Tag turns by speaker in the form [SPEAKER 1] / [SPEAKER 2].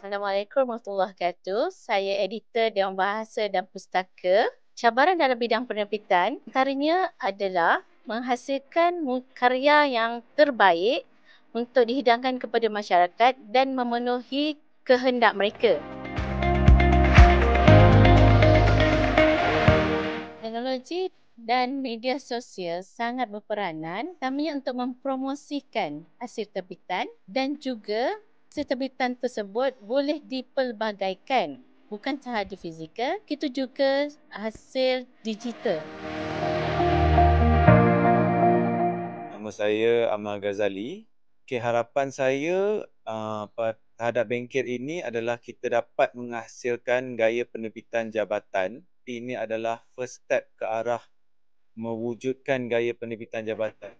[SPEAKER 1] Assalamualaikum warahmatullahi wabarakatuh. Saya editor Dewan Bahasa dan Pustaka. Cabaran dalam bidang penerbitan antaranya adalah menghasilkan karya yang terbaik untuk dihidangkan kepada masyarakat dan memenuhi kehendak mereka. Teknologi dan media sosial sangat berperanan, utamanya untuk mempromosikan hasil terbitan dan juga hasil terbitan tersebut boleh dipelbagaikan. Bukan sahaja fizikal, itu juga hasil digital.
[SPEAKER 2] Nama saya Amal Ghazali. Harapan saya terhadap bengkel ini adalah kita dapat menghasilkan gaya penerbitan jabatan. Ini adalah first step ke arah mewujudkan gaya penerbitan jabatan.